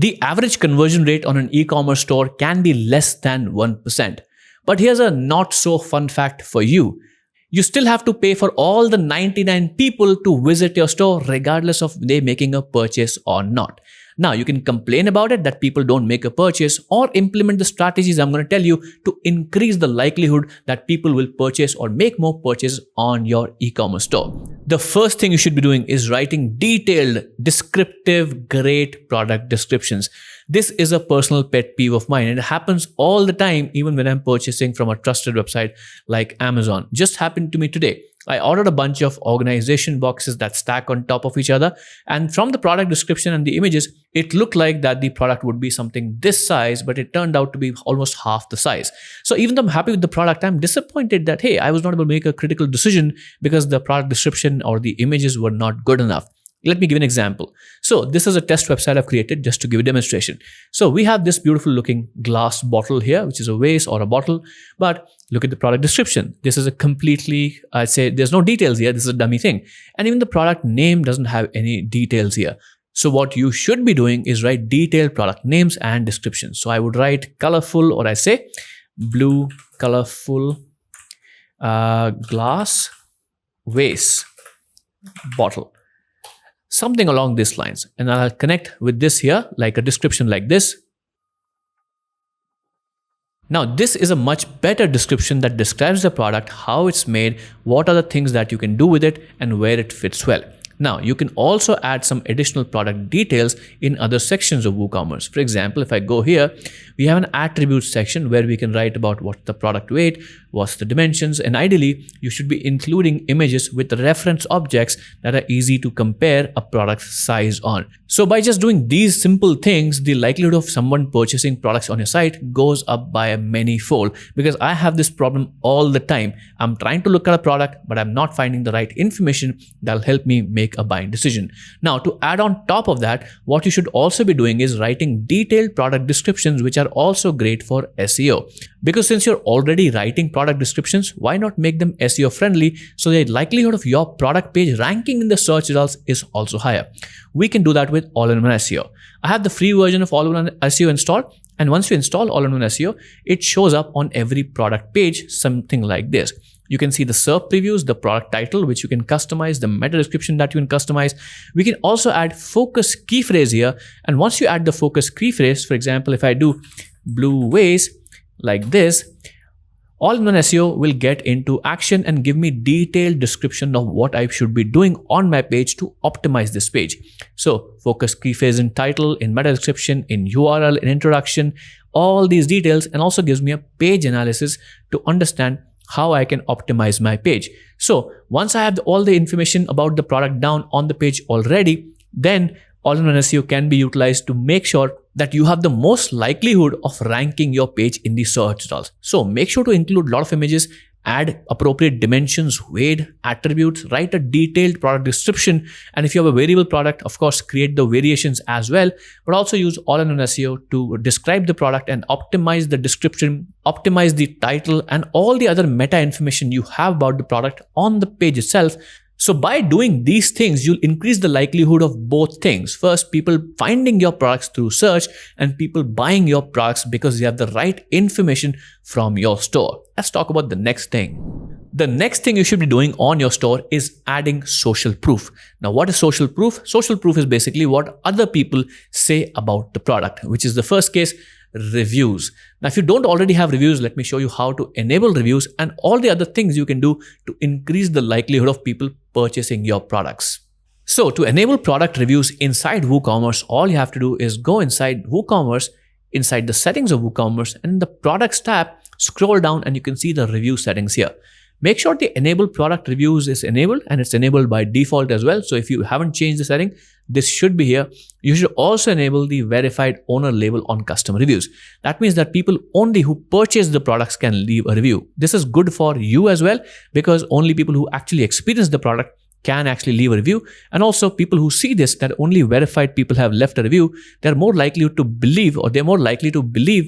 The average conversion rate on an e-commerce store can be less than 1%. But here's a not so fun fact for you. You still have to pay for all the 99 people to visit your store regardless of they making a purchase or not. Now, you can complain about it that people don't make a purchase or implement the strategies I'm going to tell you to increase the likelihood that people will purchase or make more purchases on your e-commerce store. The first thing you should be doing is writing detailed, descriptive, great product descriptions. This is a personal pet peeve of mine and it happens all the time even when I'm purchasing from a trusted website like Amazon. Just happened to me today. I ordered a bunch of organization boxes that stack on top of each other, and from the product description and the images, it looked like that the product would be something this size, but it turned out to be almost half the size. So even though I'm happy with the product, I'm disappointed that, hey, I was not able to make a critical decision because the product description or the images were not good enough. Let me give an example. So this is a test website I've created just to give a demonstration. So we have this beautiful looking glass bottle here, which is a vase or a bottle, but look at the product description. This is a completely, I'd say there's no details here. This is a dummy thing. And even the product name doesn't have any details here. So what you should be doing is write detailed product names and descriptions. So I would write colorful, or I say blue colorful glass vase bottle. Something along these lines. And I'll connect with this here, like a description like this. Now, this is a much better description that describes the product, how it's made, what are the things that you can do with it, and where it fits well. Now, you can also add some additional product details in other sections of WooCommerce. For example, if I go here, we have an attributes section where we can write about what's the product weight, what's the dimensions, and ideally, you should be including images with reference objects that are easy to compare a product's size on. So by just doing these simple things, the likelihood of someone purchasing products on your site goes up by a many-fold, because I have this problem all the time. I'm trying to look at a product, but I'm not finding the right information that'll help me make a buying decision. Now, to add on top of that, what you should also be doing is writing detailed product descriptions, which are also great for SEO. Because since you're already writing product descriptions, why not make them SEO friendly so the likelihood of your product page ranking in the search results is also higher. We can do that with All-in-One SEO. I have the free version of All-in-One SEO installed, and once you install All-in-One SEO, it shows up on every product page, something like this. You can see the SERP previews, the product title, which you can customize, the meta description that you can customize. We can also add focus key phrase here. And once you add the focus key phrase, for example, if I do blue vase like this, All-in-One SEO will get into action and give me detailed description of what I should be doing on my page to optimize this page. So focus key phrase in title, in meta description, in URL, in introduction, all these details, and also gives me a page analysis to understand how I can optimize my page. So once I have all the information about the product down on the page already, then All-in-One SEO can be utilized to make sure that you have the most likelihood of ranking your page in the search results. So make sure to include a lot of images, add appropriate dimensions, weight, attributes, write a detailed product description. And if you have a variable product, of course, create the variations as well, but also use All-in-One SEO to describe the product and optimize the description, optimize the title, and all the other meta information you have about the product on the page itself. So by doing these things, you'll increase the likelihood of both things. First, people finding your products through search, and people buying your products because you have the right information from your store. Let's talk about the next thing. The next thing you should be doing on your store is adding social proof. Now, what is social proof? Social proof is basically what other people say about the product, which is the first case, reviews. Now, if you don't already have reviews, let me show you how to enable reviews and all the other things you can do to increase the likelihood of people purchasing your products. So to enable product reviews inside WooCommerce, all you have to do is go inside WooCommerce, inside the settings of WooCommerce, and in the products tab, scroll down and you can see the review settings here. Make sure the enable product reviews is enabled, and it's enabled by default as well. So if you haven't changed the setting, this should be here. You should also enable the verified owner label on custom reviews. That means that people only who purchase the products can leave a review. This is good for you as well, because only people who actually experience the product can actually leave a review. And also people who see this, that only verified people have left a review, they're more likely to believe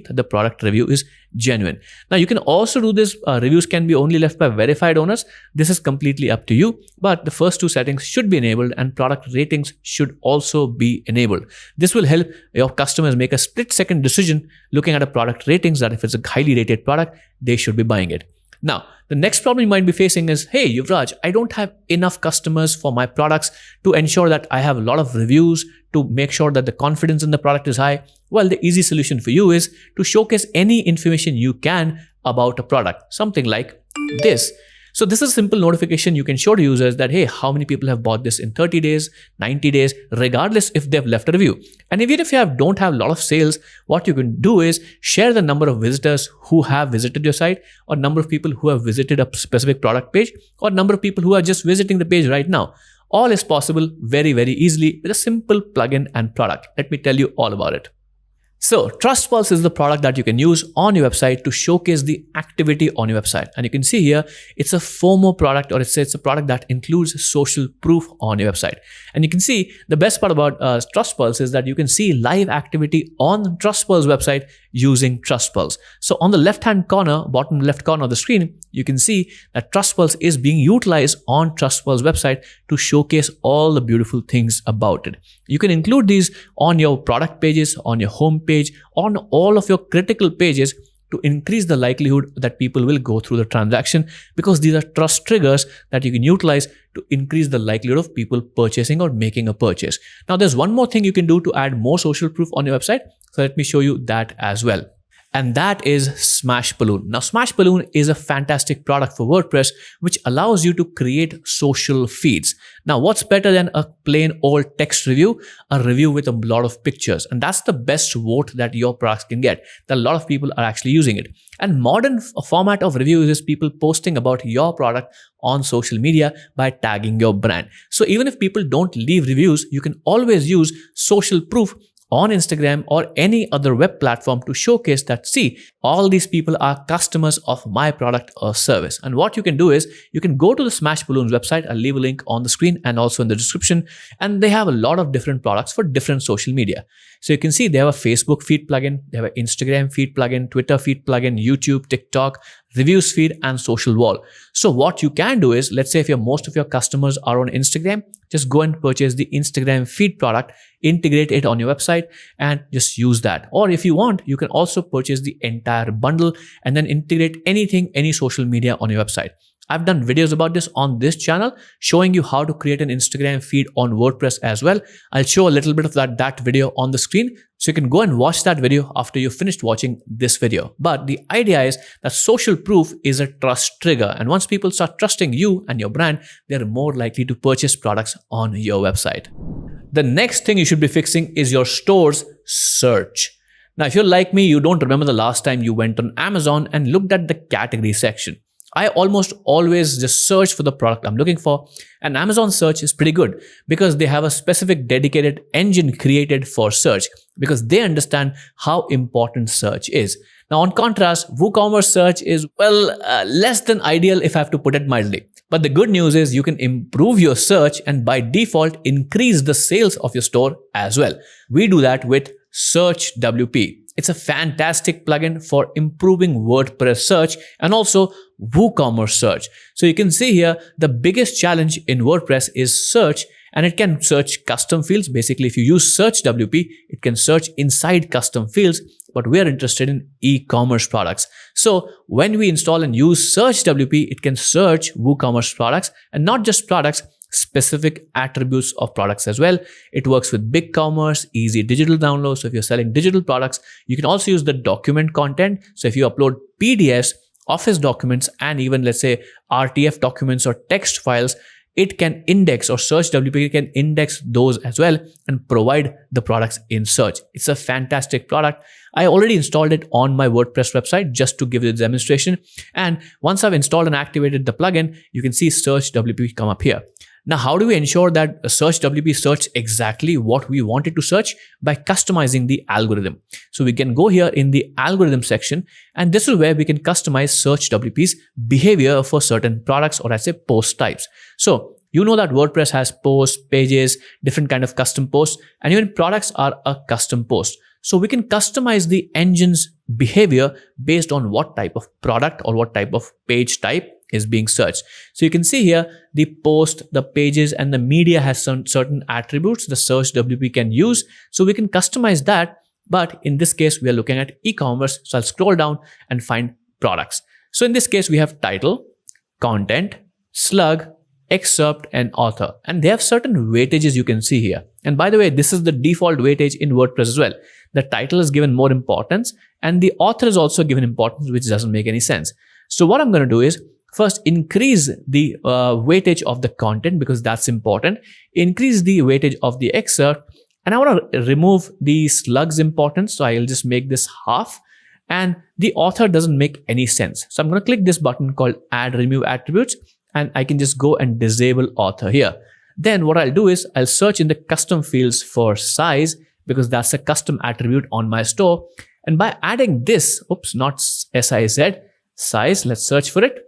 that the product review is genuine. Now you can also do this. Reviews can be only left by verified owners. This is completely up to you, but the first two settings should be enabled and product ratings should also be enabled. This will help your customers make a split-second decision looking at a product ratings, that if it's a highly rated product, they should be buying it. Now, the next problem you might be facing is, hey, Yuvraj, I don't have enough customers for my products to ensure that I have a lot of reviews to make sure that the confidence in the product is high. Well, the easy solution for you is to showcase any information you can about a product, something like this. So this is a simple notification you can show to users that, hey, how many people have bought this in 30 days, 90 days, regardless if they've left a review. And even if you don't have a lot of sales, what you can do is share the number of visitors who have visited your site, or number of people who have visited a specific product page, or number of people who are just visiting the page right now. All is possible very, very easily with a simple plugin and product. Let me tell you all about it. So TrustPulse is the product that you can use on your website to showcase the activity on your website. And you can see here, it's a FOMO product, or it's a product that includes social proof on your website. And you can see the best part about TrustPulse is that you can see live activity on TrustPulse website using TrustPulse. So on the left-hand corner, bottom left corner of the screen, you can see that TrustPulse is being utilized on TrustPulse website to showcase all the beautiful things about it. You can include these on your product pages, on your home page, on all of your critical pages to increase the likelihood that people will go through the transaction, because these are trust triggers that you can utilize to increase the likelihood of people purchasing or making a purchase. Now, there's one more thing you can do to add more social proof on your website. So let me show you that as well. And that is Smashballoon. Now, Smashballoon is a fantastic product for WordPress, which allows you to create social feeds. Now, what's better than a plain old text review? A review with a lot of pictures. And that's the best vote that your products can get. That a lot of people are actually using it. And modern format of reviews is people posting about your product on social media by tagging your brand. So even if people don't leave reviews, you can always use social proof on Instagram or any other web platform to showcase that, see, all these people are customers of my product or service. And what you can do is you can go to the Smashballoon's website. I'll leave a link on the screen and also in the description. And they have a lot of different products for different social media. So you can see they have a Facebook feed plugin, they have an Instagram feed plugin, Twitter feed plugin, YouTube, TikTok, reviews feed, and social wall. So what you can do is, let's say if most of your customers are on Instagram, just go and purchase the Instagram feed product, integrate it on your website, and just use that. Or if you want, you can also purchase the entire bundle and then integrate anything, any social media on your website. I've done videos about this on this channel, showing you how to create an Instagram feed on WordPress as well. I'll show a little bit of that video on the screen. So you can go and watch that video after you've finished watching this video. But the idea is that social proof is a trust trigger. And once people start trusting you and your brand, they're more likely to purchase products on your website. The next thing you should be fixing is your store's search. Now, if you're like me, you don't remember the last time you went on Amazon and looked at the category section. I almost always just search for the product I'm looking for, and Amazon search is pretty good because they have a specific dedicated engine created for search because they understand how important search is. Now, on contrast, WooCommerce search is, less than ideal if I have to put it mildly. But the good news is you can improve your search and by default increase the sales of your store as well. We do that with Search WP. It's a fantastic plugin for improving WordPress search and also WooCommerce search. So you can see here, the biggest challenge in WordPress is search, and it can search custom fields. Basically, if you use Search WP, it can search inside custom fields, but we are interested in e-commerce products. So when we install and use Search WP, it can search WooCommerce products, and not just products, specific attributes of products as well. It works with BigCommerce, easy digital download. So if you're selling digital products, you can also use the document content. So if you upload PDFs, Office documents, and even let's say RTF documents or text files, it can index, or Search WP can index those as well and provide the products in search. It's a fantastic product. I already installed it on my WordPress website just to give you the demonstration. And once I've installed and activated the plugin, you can see Search WP come up here. Now, how do we ensure that Search WP search exactly what we want it to search? By customizing the algorithm. So we can go here in the algorithm section, and this is where we can customize Search WP's behavior for certain products, or I say post types. So You know that WordPress has posts, pages, different kind of custom posts, and even products are a custom post. So we can customize the engine's behavior based on what type of product or what type of page type is being searched. So you can see here the post, the pages, and the media has some certain attributes the search WP can use. So we can customize that. But in this case, we are looking at e-commerce. So I'll scroll down and find products. So in this case, we have title, content, slug, excerpt, and author. And they have certain weightages you can see here. And by the way, this is the default weightage in WordPress as well. The title is given more importance and the author is also given importance, which doesn't make any sense. So what I'm going to do is first increase the weightage of the content because that's important. Increase the weightage of the excerpt. And I want to remove the slug's importance. So I'll just make this half. And the author doesn't make any sense. So I'm going to click this button called add remove attributes. And I can just go and disable author here. Then what I'll do is I'll search in the custom fields for size because that's a custom attribute on my store. And by adding this, oops, not siz, size, let's search for it.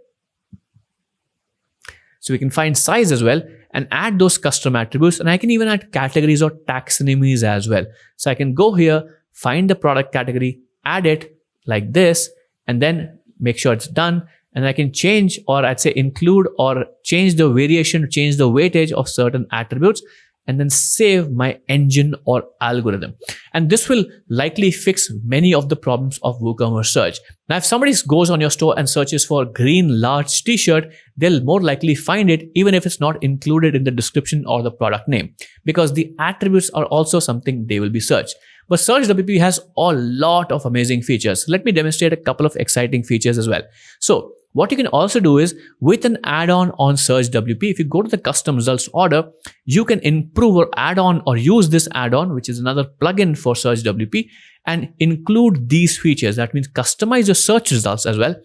So we can find size as well and add those custom attributes. And I can even add categories or taxonomies as well. So I can go here, find the product category, add it like this, and then make sure it's done. And I can change, or I'd say include or change the variation, change the weightage of certain attributes, and then save my engine or algorithm. And this will likely fix many of the problems of WooCommerce search. Now, if somebody goes on your store and searches for green large t-shirt, they'll more likely find it even if it's not included in the description or the product name, because the attributes are also something they will be searched. But Search WP has a lot of amazing features. Let me demonstrate a couple of exciting features as well. So what you can also do is with an add-on on Search WP, if you go to the custom results order, you can improve or add on or use this add-on, which is another plugin for Search WP, and include these features. That means customize your search results as well.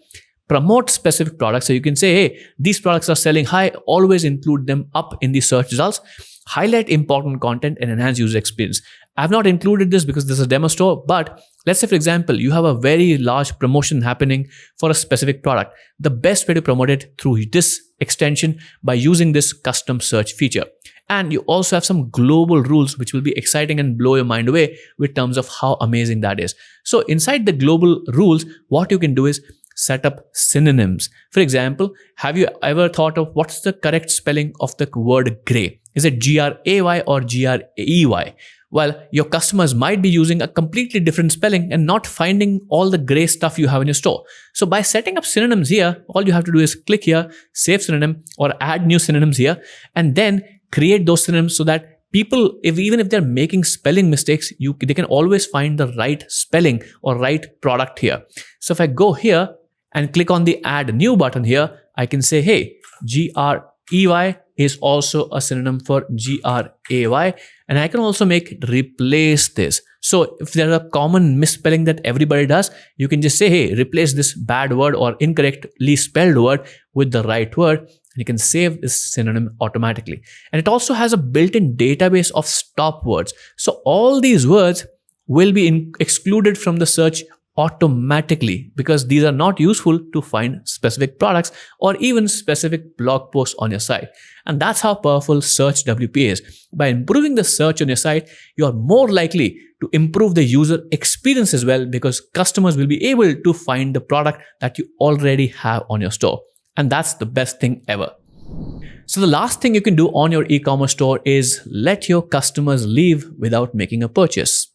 Promote specific products. So you can say, hey, these products are selling high, always include them up in the search results. Highlight important content and enhance user experience. I've not included this because this is a demo store, but let's say, for example, you have a very large promotion happening for a specific product. The best way to promote it through this extension by using this custom search feature. And you also have some global rules, which will be exciting and blow your mind away with terms of how amazing that is. So inside the global rules, what you can do is set up synonyms. For example, have you ever thought of what's the correct spelling of the word gray? Is it G-R-A-Y or G-R-E-Y? Well, your customers might be using a completely different spelling and not finding all the gray stuff you have in your store. So by setting up synonyms here, all you have to do is click here, save synonym or add new synonyms here, and then create those synonyms so that people, even if they're making spelling mistakes, they can always find the right spelling or right product here. So if I go here and click on the add new button here, I can say, hey, G-R-E-Y is also a synonym for G-R-A-Y. And I can also make replace this. So if there's a common misspelling that everybody does, you can just say, hey, replace this bad word or incorrectly spelled word with the right word. And you can save this synonym automatically. And it also has a built-in database of stop words. So all these words will be excluded from the search automatically because these are not useful to find specific products or even specific blog posts on your site. And that's how powerful Search WP is. By improving the search on your site, you are more likely to improve the user experience as well because customers will be able to find the product that you already have on your store. And that's the best thing ever. So the last thing you can do on your e-commerce store is let your customers leave without making a purchase.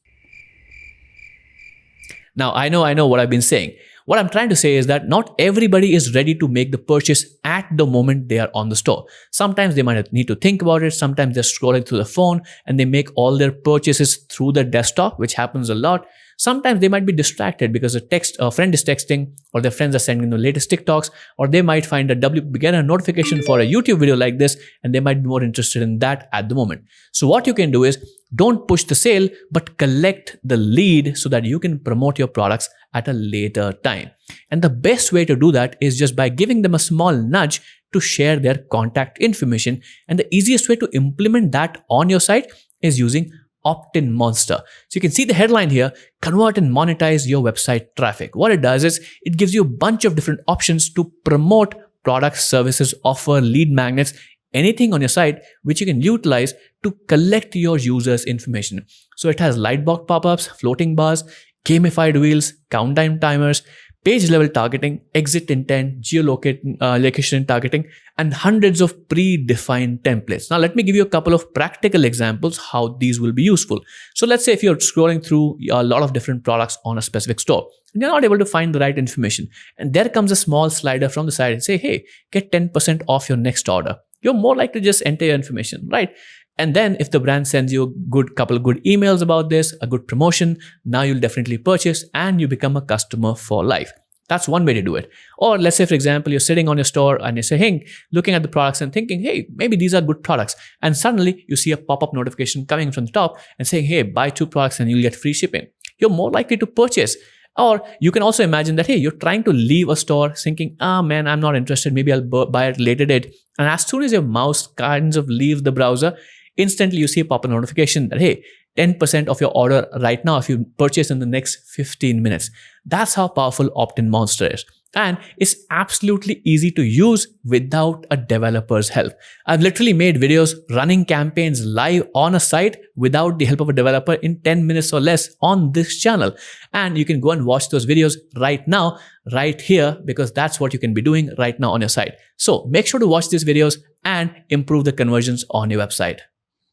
Now, I know what I've been saying. What I'm trying to say is that not everybody is ready to make the purchase at the moment they are on the store. Sometimes they might need to think about it. Sometimes they're scrolling through the phone and they make all their purchases through the desktop, which happens a lot. Sometimes they might be distracted because a friend is texting or their friends are sending the latest TikToks, or they might find get a notification for a YouTube video like this and they might be more interested in that at the moment. So what you can do is don't push the sale, but collect the lead so that you can promote your products at a later time. And the best way to do that is just by giving them a small nudge to share their contact information. And the easiest way to implement that on your site is using Optinmonster. So you can see the headline here, convert and monetize your website traffic. What it does is it gives you a bunch of different options to promote products, services, offer lead magnets anything on your site which you can utilize to collect your users' information. So it has lightbox pop-ups, floating bars, gamified wheels, countdown timers, page level targeting, exit intent, geolocation targeting, and hundreds of predefined templates. Now, let me give you a couple of practical examples how these will be useful. So let's say if you're scrolling through a lot of different products on a specific store, and you're not able to find the right information, and there comes a small slider from the side and say, hey, get 10% off your next order. You're more likely to just enter your information, right? And then if the brand sends you a couple of good emails about this, a good promotion, now you'll definitely purchase and you become a customer for life. That's one way to do it. Or let's say, for example, you're sitting on your store and you're saying, looking at the products and thinking, hey, maybe these are good products. And suddenly you see a pop-up notification coming from the top and saying, hey, buy 2 products and you'll get free shipping. You're more likely to purchase. Or you can also imagine that, hey, you're trying to leave a store thinking, man, I'm not interested. Maybe I'll buy it later date. And as soon as your mouse kinds of leaves the browser, instantly you see a pop-up notification that, hey, 10% of your order right now if you purchase in the next 15 minutes. That's how powerful Optinmonster is. And it's absolutely easy to use without a developer's help. I've literally made videos running campaigns live on a site without the help of a developer in 10 minutes or less on this channel. And you can go and watch those videos right now, right here, because that's what you can be doing right now on your site. So make sure to watch these videos and improve the conversions on your website.